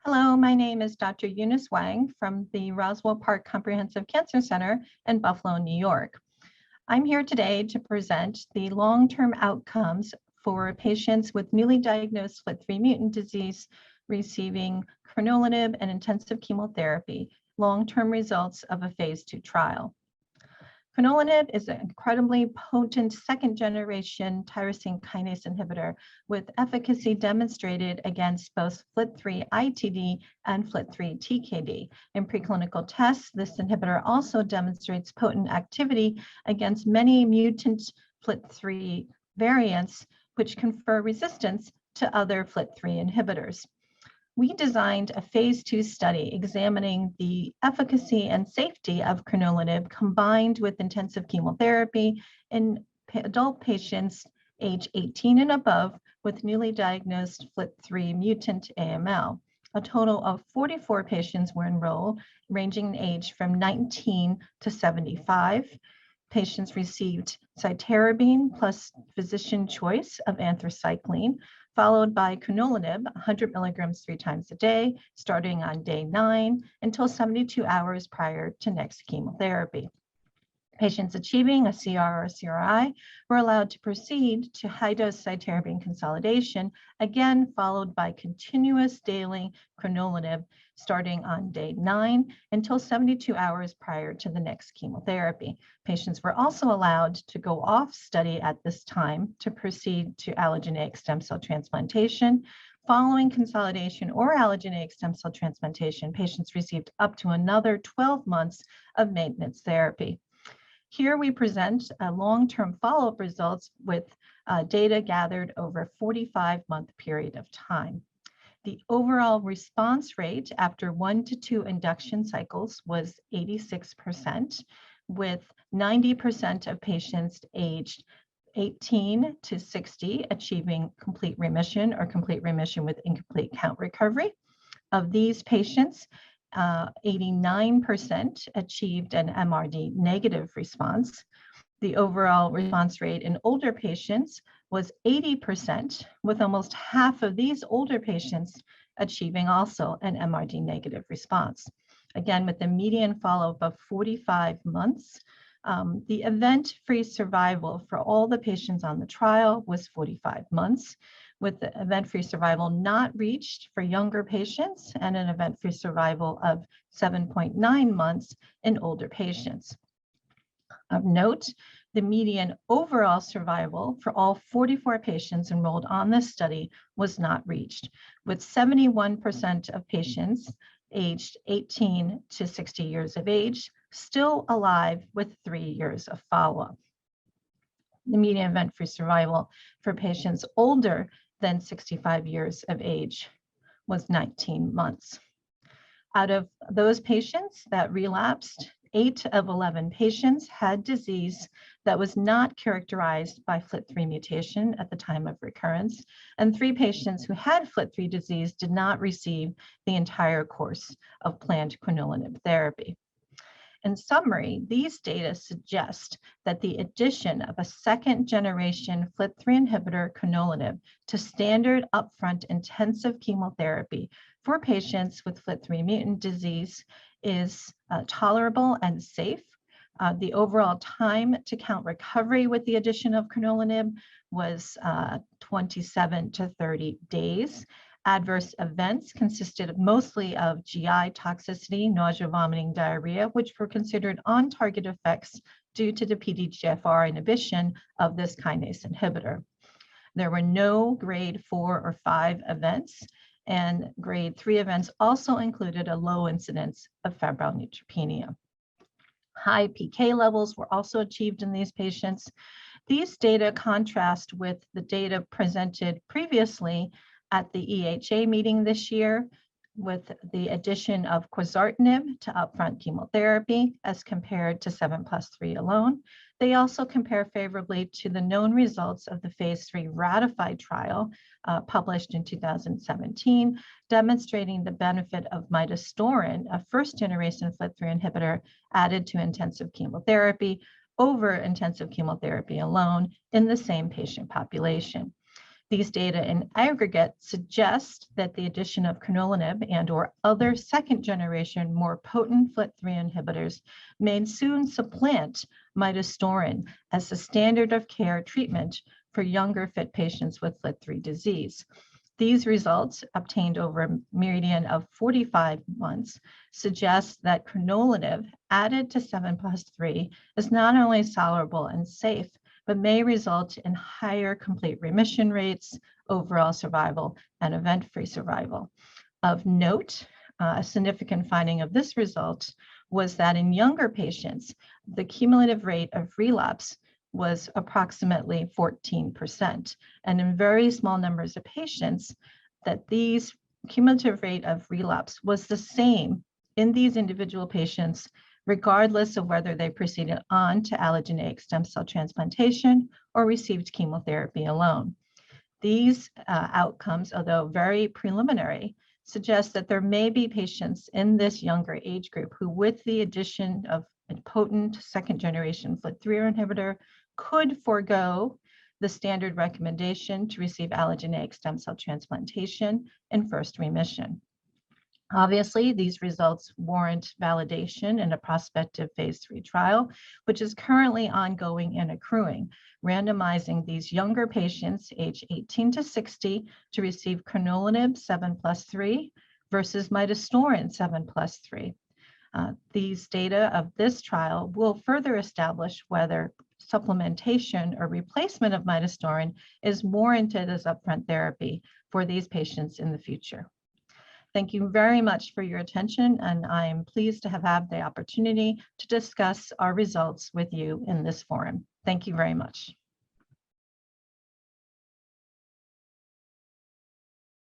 Hello, my name is Dr. Eunice Wang from the Roswell Park Comprehensive Cancer Center in Buffalo, New York. I'm here today to present the long-term outcomes for patients with newly diagnosed FLT3 mutant disease receiving crenolanib and intensive chemotherapy, long-term results of a phase 2 trial. Crenolanib is an incredibly potent second-generation tyrosine kinase inhibitor with efficacy demonstrated against both FLT3 ITD and FLT3 TKD. In preclinical tests, this inhibitor also demonstrates potent activity against many mutant FLT3 variants, which confer resistance to other FLT3 inhibitors. We designed a phase 2 study examining the efficacy and safety of crenolanib combined with intensive chemotherapy in adult patients age 18 and above with newly diagnosed FLT3 mutant AML. A total of 44 patients were enrolled, ranging in age from 19 to 75. Patients received cytarabine plus physician choice of anthracycline, followed by crenolanib, 100 milligrams 3 times a day, starting on day 9 until 72 hours prior to next chemotherapy. Patients achieving a CR or CRi were allowed to proceed to high-dose cytarabine consolidation, again followed by continuous daily crenolanib starting on day 9 until 72 hours prior to the next chemotherapy. Patients were also allowed to go off study at this time to proceed to allogeneic stem cell transplantation. Following consolidation or allogeneic stem cell transplantation, patients received up to another 12 months of maintenance therapy. Here we present a long-term follow-up results with data gathered over a 45-month period of time. The overall response rate after 1 to 2 induction cycles was 86%, with 90% of patients aged 18 to 60 achieving complete remission or complete remission with incomplete count recovery. Of these patients, 89% achieved an MRD negative response. The overall response rate in older patients was 80%, with almost half of these older patients achieving also an MRD negative response. Again, with a median follow-up of 45 months, the event-free survival for all the patients on the trial was 45 months, with the event-free survival not reached for younger patients and an event-free survival of 7.9 months in older patients. Of note, the median overall survival for all 44 patients enrolled on this study was not reached, with 71% of patients aged 18 to 60 years of age still alive with 3 years of follow-up. The median event-free survival for patients older than 65 years of age was 19 months. Out of those patients that relapsed, 8 of 11 patients had disease that was not characterized by FLT3 mutation at the time of recurrence, and 3 patients who had FLT3 disease did not receive the entire course of planned crenolanib therapy. In summary, these data suggest that the addition of a second-generation FLT3 inhibitor, crenolanib, to standard upfront intensive chemotherapy for patients with FLT3 mutant disease is tolerable and safe. The overall time to count recovery with the addition of crenolanib was 27 to 30 days. Adverse events consisted mostly of GI toxicity, nausea, vomiting, diarrhea, which were considered on-target effects due to the PDGFR inhibition of this kinase inhibitor. There were no grade 4 or 5 events, and grade 3 events also included a low incidence of febrile neutropenia. High PK levels were also achieved in these patients. These data contrast with the data presented previously at the EHA meeting this year with the addition of quizartinib to upfront chemotherapy as compared to 7+3 alone. They also compare favorably to the known results of the phase 3 ratified trial published in 2017, demonstrating the benefit of midostaurin, a first-generation FLT3 inhibitor added to intensive chemotherapy over intensive chemotherapy alone in the same patient population. These data in aggregate suggest that the addition of crenolanib and or other second generation more potent FLT3 inhibitors may soon supplant midostaurin as the standard of care treatment for younger fit patients with FLT3 disease. These results, obtained over a median of 45 months, suggest that crenolanib added to 7+3 is not only tolerable and safe, but may result in higher complete remission rates, overall survival, and event-free survival. Of note, a significant finding of this result was that in younger patients, the cumulative rate of relapse was approximately 14%. And in very small numbers of patients, that these cumulative rate of relapse was the same in these individual patients, regardless of whether they proceeded on to allogeneic stem cell transplantation or received chemotherapy alone. These outcomes, although very preliminary, suggest that there may be patients in this younger age group who, with the addition of a potent second generation FLT3 inhibitor, could forego the standard recommendation to receive allogeneic stem cell transplantation in first remission. Obviously, these results warrant validation in a prospective phase 3 trial, which is currently ongoing and accruing, randomizing these younger patients aged 18 to 60 to receive crenolanib 7+3 versus midostaurin 7+3. These data of this trial will further establish whether supplementation or replacement of midostaurin is warranted as upfront therapy for these patients in the future. Thank you very much for your attention, and I'm pleased to have had the opportunity to discuss our results with you in this forum. Thank you very much.